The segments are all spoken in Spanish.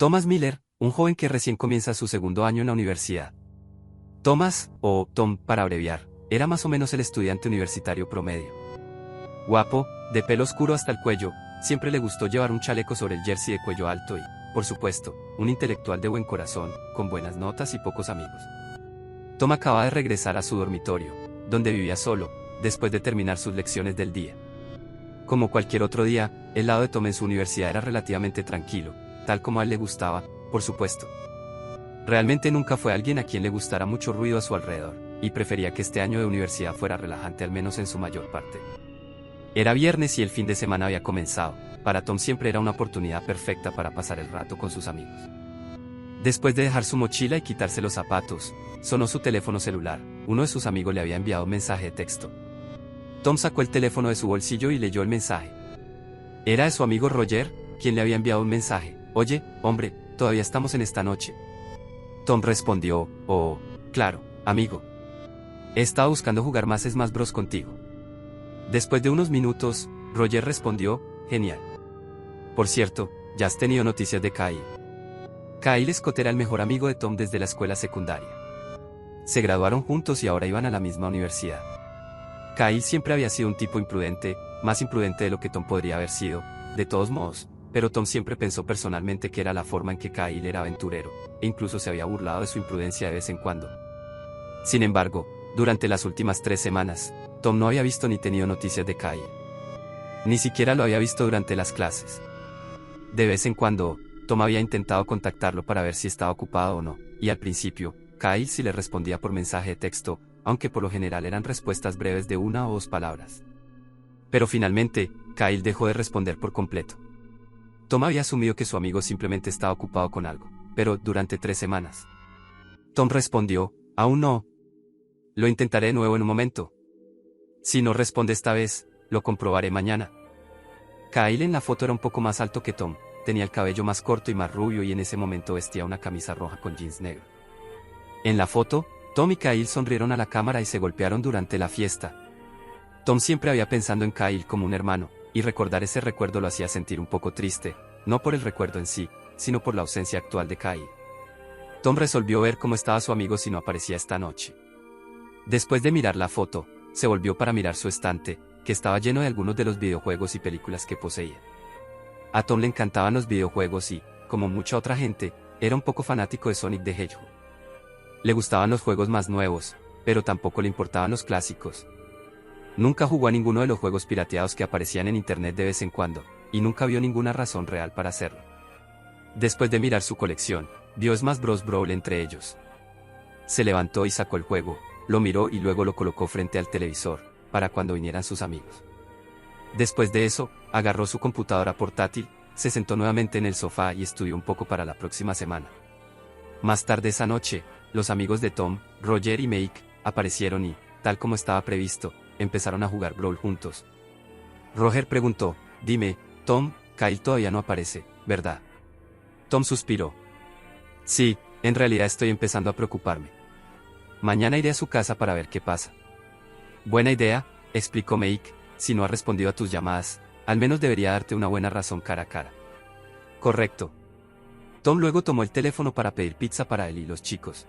Thomas Miller, un joven que recién comienza su segundo año en la universidad. Thomas, o Tom para abreviar, era más o menos el estudiante universitario promedio. Guapo, de pelo oscuro hasta el cuello, siempre le gustó llevar un chaleco sobre el jersey de cuello alto y, por supuesto, un intelectual de buen corazón, con buenas notas y pocos amigos. Tom acaba de regresar a su dormitorio, donde vivía solo, después de terminar sus lecciones del día. Como cualquier otro día, el lado de Tom en su universidad era relativamente tranquilo, tal como a él le gustaba, por supuesto. Realmente nunca fue alguien a quien le gustara mucho ruido a su alrededor, y prefería que este año de universidad fuera relajante al menos en su mayor parte. Era viernes y el fin de semana había comenzado. Para Tom siempre era una oportunidad perfecta para pasar el rato con sus amigos. Después de dejar su mochila y quitarse los zapatos, sonó su teléfono celular. Uno de sus amigos le había enviado un mensaje de texto. Tom sacó el teléfono de su bolsillo y leyó el mensaje. Era de su amigo Roger, quien le había enviado un mensaje. Oye, hombre, todavía estamos en esta noche. Tom respondió, oh, claro, amigo. He estado buscando jugar más Smash Bros contigo. Después de unos minutos, Roger respondió, genial. Por cierto, ¿ya has tenido noticias de Kyle? Kyle Scott era el mejor amigo de Tom desde la escuela secundaria. Se graduaron juntos y ahora iban a la misma universidad. Kyle siempre había sido un tipo imprudente, más imprudente de lo que Tom podría haber sido, de todos modos, pero Tom siempre pensó personalmente que era la forma en que Kyle era aventurero, e incluso se había burlado de su imprudencia de vez en cuando. Sin embargo, durante las últimas 3 semanas, Tom no había visto ni tenido noticias de Kyle. Ni siquiera lo había visto durante las clases. De vez en cuando, Tom había intentado contactarlo para ver si estaba ocupado o no, y al principio, Kyle sí le respondía por mensaje de texto, aunque por lo general eran respuestas breves de 1 o 2 palabras. Pero finalmente, Kyle dejó de responder por completo. Tom había asumido que su amigo simplemente estaba ocupado con algo, pero durante 3 semanas. Tom respondió, aún no. Lo intentaré de nuevo en un momento. Si no responde esta vez, lo comprobaré mañana. Kyle en la foto era un poco más alto que Tom, tenía el cabello más corto y más rubio y en ese momento vestía una camisa roja con jeans negro. En la foto, Tom y Kyle sonrieron a la cámara y se golpearon durante la fiesta. Tom siempre había pensado en Kyle como un hermano, y recordar ese recuerdo lo hacía sentir un poco triste, no por el recuerdo en sí, sino por la ausencia actual de Kyle. Tom resolvió ver cómo estaba su amigo si no aparecía esta noche. Después de mirar la foto, se volvió para mirar su estante, que estaba lleno de algunos de los videojuegos y películas que poseía. A Tom le encantaban los videojuegos y, como mucha otra gente, era un poco fanático de Sonic the Hedgehog. Le gustaban los juegos más nuevos, pero tampoco le importaban los clásicos. Nunca jugó a ninguno de los juegos pirateados que aparecían en internet de vez en cuando, y nunca vio ninguna razón real para hacerlo. Después de mirar su colección, vio Smash Bros. Brawl entre ellos. Se levantó y sacó el juego, lo miró y luego lo colocó frente al televisor, para cuando vinieran sus amigos. Después de eso, agarró su computadora portátil, se sentó nuevamente en el sofá y estudió un poco para la próxima semana. Más tarde esa noche, los amigos de Tom, Roger y Mike, aparecieron y, tal como estaba previsto, empezaron a jugar Brawl juntos. Roger preguntó, dime, Tom, Kyle todavía no aparece, ¿verdad? Tom suspiró. Sí, en realidad estoy empezando a preocuparme. Mañana iré a su casa para ver qué pasa. Buena idea, explicó Mike, si no ha respondido a tus llamadas, al menos debería darte una buena razón cara a cara. Correcto. Tom luego tomó el teléfono para pedir pizza para él y los chicos.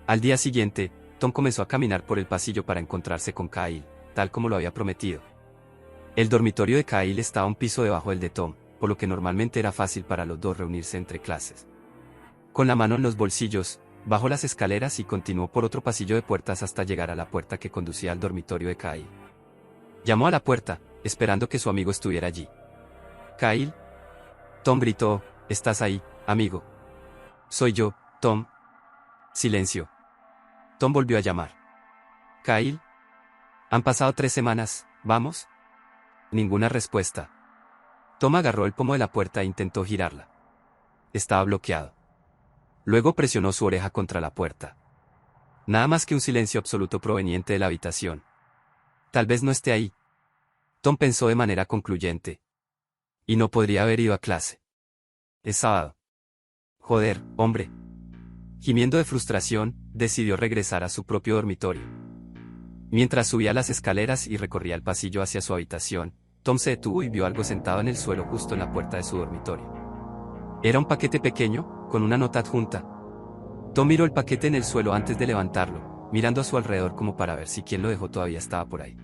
Al día siguiente, Tom comenzó a caminar por el pasillo para encontrarse con Kyle, tal como lo había prometido. El dormitorio de Kyle estaba un piso debajo del de Tom, por lo que normalmente era fácil para los dos reunirse entre clases. Con la mano en los bolsillos, bajó las escaleras y continuó por otro pasillo de puertas hasta llegar a la puerta que conducía al dormitorio de Kyle. Llamó a la puerta, esperando que su amigo estuviera allí. Kyle. Tom gritó, ¿estás ahí, amigo? Soy yo, Tom. Silencio. Tom volvió a llamar. Kyle. Han pasado 3 semanas, ¿vamos? Ninguna respuesta. Tom agarró el pomo de la puerta e intentó girarla. Estaba bloqueado. Luego presionó su oreja contra la puerta. Nada más que un silencio absoluto proveniente de la habitación. Tal vez no esté ahí. Tom pensó de manera concluyente. Y no podría haber ido a clase. Es sábado. Joder, hombre. Gimiendo de frustración, decidió regresar a su propio dormitorio. Mientras subía las escaleras y recorría el pasillo hacia su habitación, Tom se detuvo y vio algo sentado en el suelo justo en la puerta de su dormitorio. Era un paquete pequeño, con una nota adjunta. Tom miró el paquete en el suelo antes de levantarlo, mirando a su alrededor como para ver si quien lo dejó todavía estaba por ahí.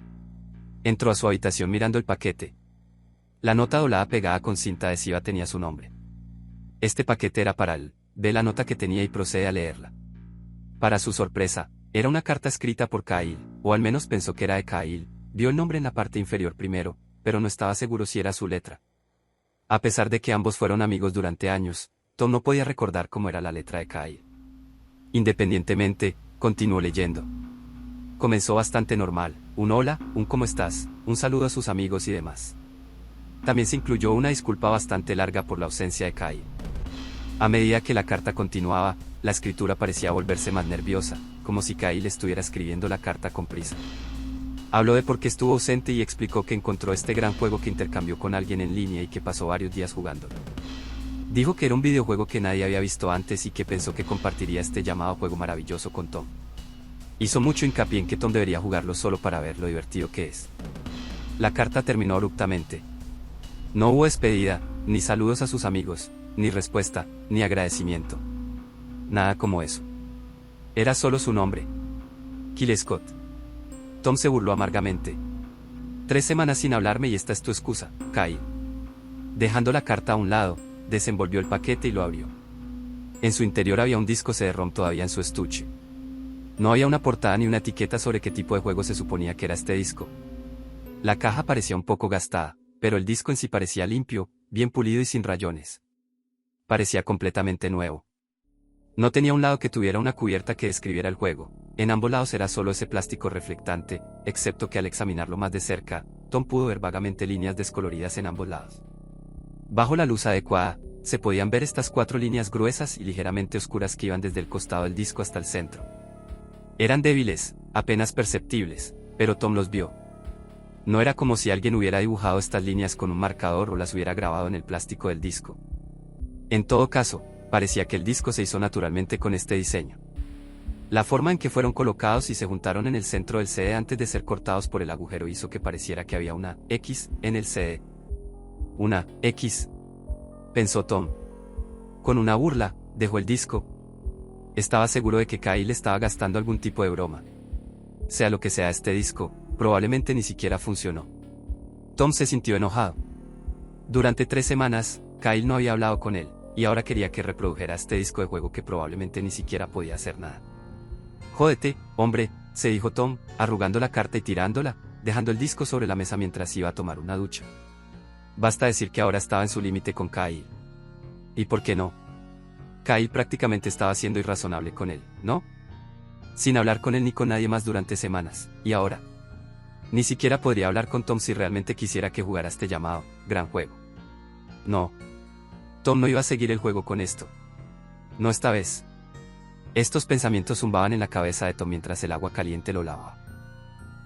Entró a su habitación mirando el paquete. La nota doblada pegada con cinta adhesiva tenía su nombre. Este paquete era para él. Ve la nota que tenía y procede a leerla. Para su sorpresa, era una carta escrita por Kyle, o al menos pensó que era de Kyle. Vio el nombre en la parte inferior primero, pero no estaba seguro si era su letra. A pesar de que ambos fueron amigos durante años, Tom no podía recordar cómo era la letra de Kyle. Independientemente, continuó leyendo. Comenzó bastante normal, un hola, un cómo estás, un saludo a sus amigos y demás. También se incluyó una disculpa bastante larga por la ausencia de Kyle. A medida que la carta continuaba, la escritura parecía volverse más nerviosa, como si Kyle estuviera escribiendo la carta con prisa. Habló de por qué estuvo ausente y explicó que encontró este gran juego que intercambió con alguien en línea y que pasó varios días jugándolo. Dijo que era un videojuego que nadie había visto antes y que pensó que compartiría este llamado juego maravilloso con Tom. Hizo mucho hincapié en que Tom debería jugarlo solo para ver lo divertido que es. La carta terminó abruptamente. No hubo despedida, ni saludos a sus amigos, ni respuesta, ni agradecimiento. Nada como eso. Era solo su nombre. Kyle Scott. Tom se burló amargamente. 3 semanas sin hablarme y esta es tu excusa, Kyle. Dejando la carta a un lado, desenvolvió el paquete y lo abrió. En su interior había un disco CD-ROM todavía en su estuche. No había una portada ni una etiqueta sobre qué tipo de juego se suponía que era este disco. La caja parecía un poco gastada, pero el disco en sí parecía limpio, bien pulido y sin rayones. Parecía completamente nuevo. No tenía un lado que tuviera una cubierta que describiera el juego. En ambos lados era solo ese plástico reflectante, excepto que al examinarlo más de cerca, Tom pudo ver vagamente líneas descoloridas en ambos lados. Bajo la luz adecuada, se podían ver estas 4 líneas gruesas y ligeramente oscuras que iban desde el costado del disco hasta el centro. Eran débiles, apenas perceptibles, pero Tom los vio. No era como si alguien hubiera dibujado estas líneas con un marcador o las hubiera grabado en el plástico del disco. En todo caso, parecía que el disco se hizo naturalmente con este diseño. La forma en que fueron colocados y se juntaron en el centro del CD antes de ser cortados por el agujero hizo que pareciera que había una X en el CD. Una X, pensó Tom. Con una burla, dejó el disco. Estaba seguro de que Kyle estaba gastando algún tipo de broma. Sea lo que sea este disco, probablemente ni siquiera funcionó. Tom se sintió enojado. Durante 3 semanas, Kyle no había hablado con él, y ahora quería que reprodujera este disco de juego que probablemente ni siquiera podía hacer nada. Jódete, hombre, se dijo Tom, arrugando la carta y tirándola, dejando el disco sobre la mesa mientras iba a tomar una ducha. Basta decir que ahora estaba en su límite con Kyle. ¿Y por qué no? Kyle prácticamente estaba siendo irrazonable con él, ¿no? Sin hablar con él ni con nadie más durante semanas, y ahora. Ni siquiera podría hablar con Tom si realmente quisiera que jugara este llamado gran juego. No. Tom no iba a seguir el juego con esto. No esta vez. Estos pensamientos zumbaban en la cabeza de Tom mientras el agua caliente lo lavaba.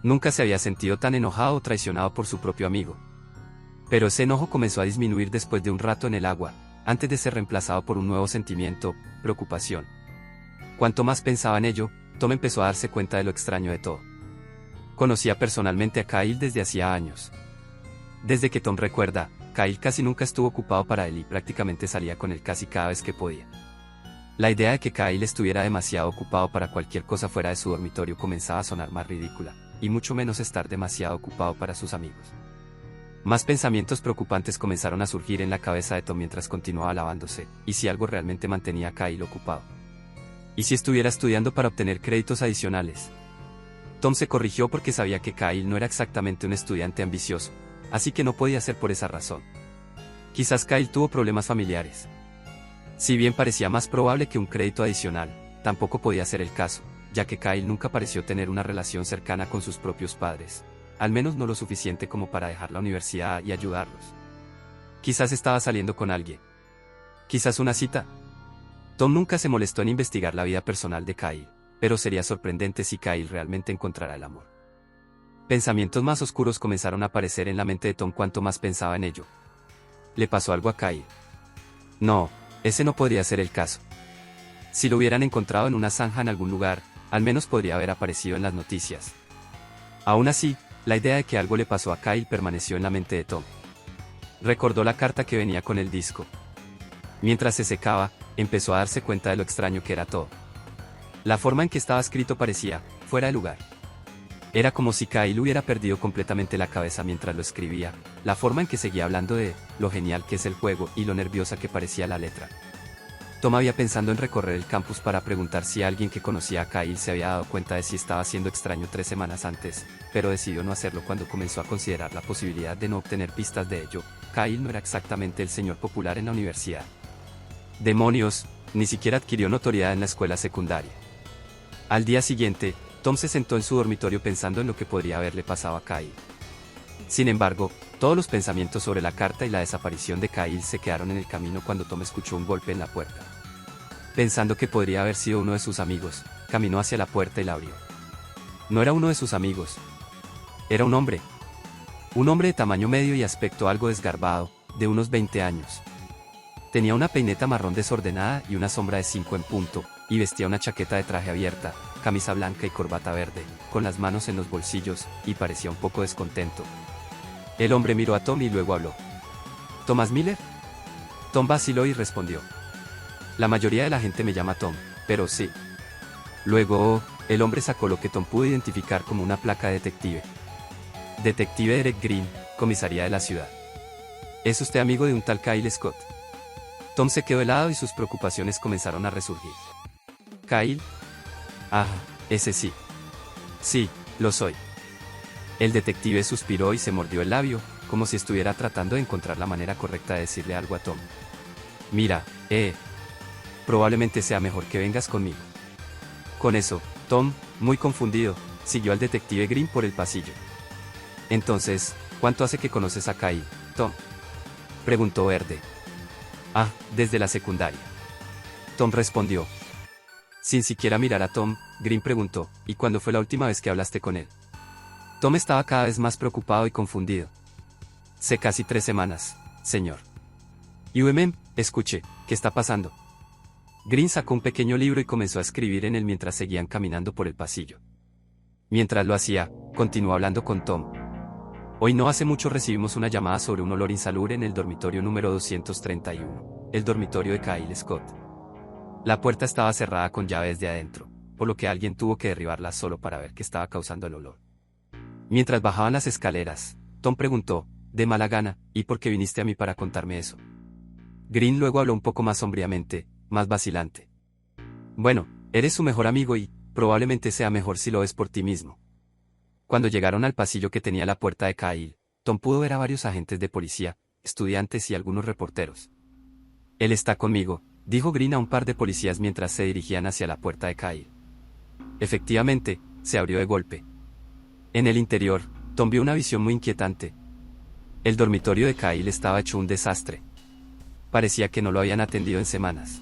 Nunca se había sentido tan enojado o traicionado por su propio amigo. Pero ese enojo comenzó a disminuir después de un rato en el agua, antes de ser reemplazado por un nuevo sentimiento, preocupación. Cuanto más pensaba en ello, Tom empezó a darse cuenta de lo extraño de todo. Conocía personalmente a Kyle desde hacía años. Desde que Tom recuerda, Kyle casi nunca estuvo ocupado para él y prácticamente salía con él casi cada vez que podía. La idea de que Kyle estuviera demasiado ocupado para cualquier cosa fuera de su dormitorio comenzaba a sonar más ridícula, y mucho menos estar demasiado ocupado para sus amigos. Más pensamientos preocupantes comenzaron a surgir en la cabeza de Tom mientras continuaba lavándose, y si algo realmente mantenía a Kyle ocupado. ¿Y si estuviera estudiando para obtener créditos adicionales? Tom se corrigió porque sabía que Kyle no era exactamente un estudiante ambicioso, así que no podía ser por esa razón. Quizás Kyle tuvo problemas familiares. Si bien parecía más probable que un crédito adicional, tampoco podía ser el caso, ya que Kyle nunca pareció tener una relación cercana con sus propios padres. Al menos no lo suficiente como para dejar la universidad y ayudarlos. Quizás estaba saliendo con alguien. Quizás una cita. Tom nunca se molestó en investigar la vida personal de Kyle, pero sería sorprendente si Kyle realmente encontrara el amor. Pensamientos más oscuros comenzaron a aparecer en la mente de Tom cuanto más pensaba en ello. ¿Le pasó algo a Kyle? No, ese no podría ser el caso. Si lo hubieran encontrado en una zanja en algún lugar, al menos podría haber aparecido en las noticias. Aún así, la idea de que algo le pasó a Kyle permaneció en la mente de Tom. Recordó la carta que venía con el disco. Mientras se secaba, empezó a darse cuenta de lo extraño que era todo. La forma en que estaba escrito parecía fuera de lugar. Era como si Kyle hubiera perdido completamente la cabeza mientras lo escribía, la forma en que seguía hablando de lo genial que es el juego y lo nerviosa que parecía la letra. Tom había pensado en recorrer el campus para preguntar si alguien que conocía a Kyle se había dado cuenta de si estaba siendo extraño 3 semanas antes, pero decidió no hacerlo cuando comenzó a considerar la posibilidad de no obtener pistas de ello. Kyle no era exactamente el señor popular en la universidad. Demonios, ni siquiera adquirió notoriedad en la escuela secundaria. Al día siguiente, Tom se sentó en su dormitorio pensando en lo que podría haberle pasado a Kyle. Sin embargo, todos los pensamientos sobre la carta y la desaparición de Kyle se quedaron en el camino cuando Tom escuchó un golpe en la puerta. Pensando que podría haber sido uno de sus amigos, caminó hacia la puerta y la abrió. No era uno de sus amigos. Era un hombre. Un hombre de tamaño medio y aspecto algo desgarbado, de unos 20 años. Tenía una peineta marrón desordenada y una sombra de 5 en punto, y vestía una chaqueta de traje abierta, camisa blanca y corbata verde, con las manos en los bolsillos, y parecía un poco descontento. El hombre miró a Tom y luego habló. ¿Thomas Miller? Tom vaciló y respondió. La mayoría de la gente me llama Tom, pero sí. Luego, el hombre sacó lo que Tom pudo identificar como una placa de detective. Detective Derek Green, comisaría de la ciudad. ¿Es usted amigo de un tal Kyle Scott? Tom se quedó helado y sus preocupaciones comenzaron a resurgir. ¿Kyle? Ah, ese sí. Sí, lo soy. El detective suspiró y se mordió el labio, como si estuviera tratando de encontrar la manera correcta de decirle algo a Tom. Mira, probablemente sea mejor que vengas conmigo. Con eso, Tom, muy confundido, siguió al detective Green por el pasillo. Entonces, ¿cuánto hace que conoces a Kyle, Tom? Preguntó Verde. Ah, desde la secundaria. Tom respondió. Sin siquiera mirar a Tom, Green preguntó, ¿y cuándo fue la última vez que hablaste con él? Tom estaba cada vez más preocupado y confundido. Sé casi 3 semanas, señor. Escuche, ¿qué está pasando? Green sacó un pequeño libro y comenzó a escribir en él mientras seguían caminando por el pasillo. Mientras lo hacía, continuó hablando con Tom. Hoy no hace mucho recibimos una llamada sobre un olor insalubre en el dormitorio número 231, el dormitorio de Kyle Scott. La puerta estaba cerrada con llave desde adentro, por lo que alguien tuvo que derribarla solo para ver qué estaba causando el olor. Mientras bajaban las escaleras, Tom preguntó, de mala gana, ¿y por qué viniste a mí para contarme eso? Green luego habló un poco más sombríamente, más vacilante. Bueno, eres su mejor amigo y, probablemente sea mejor si lo ves por ti mismo. Cuando llegaron al pasillo que tenía la puerta de Kyle, Tom pudo ver a varios agentes de policía, estudiantes y algunos reporteros. Él está conmigo, dijo Green a un par de policías mientras se dirigían hacia la puerta de Kyle. Efectivamente, se abrió de golpe. En el interior, Tom vio una visión muy inquietante. El dormitorio de Kyle estaba hecho un desastre. Parecía que no lo habían atendido en semanas.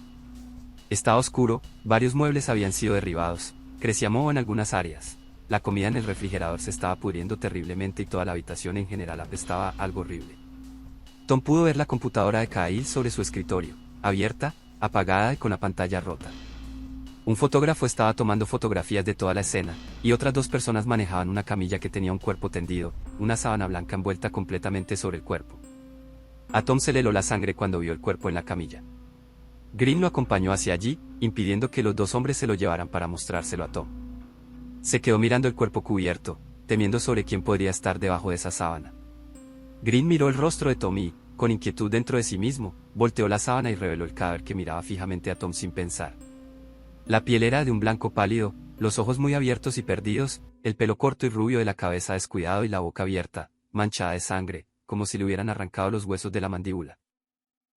Estaba oscuro, varios muebles habían sido derribados, crecía moho en algunas áreas. La comida en el refrigerador se estaba pudriendo terriblemente y toda la habitación en general apestaba algo horrible. Tom pudo ver la computadora de Kyle sobre su escritorio, abierta, apagada y con la pantalla rota. Un fotógrafo estaba tomando fotografías de toda la escena, y otras 2 personas manejaban una camilla que tenía un cuerpo tendido, una sábana blanca envuelta completamente sobre el cuerpo. A Tom se le heló la sangre cuando vio el cuerpo en la camilla. Green lo acompañó hacia allí, impidiendo que los 2 hombres se lo llevaran para mostrárselo a Tom. Se quedó mirando el cuerpo cubierto, temiendo sobre quién podría estar debajo de esa sábana. Green miró el rostro de Tom y, con inquietud dentro de sí mismo, volteó la sábana y reveló el cadáver que miraba fijamente a Tom sin pensar. La piel era de un blanco pálido, los ojos muy abiertos y perdidos, el pelo corto y rubio de la cabeza descuidado y la boca abierta, manchada de sangre, como si le hubieran arrancado los huesos de la mandíbula.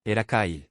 Era Kyle.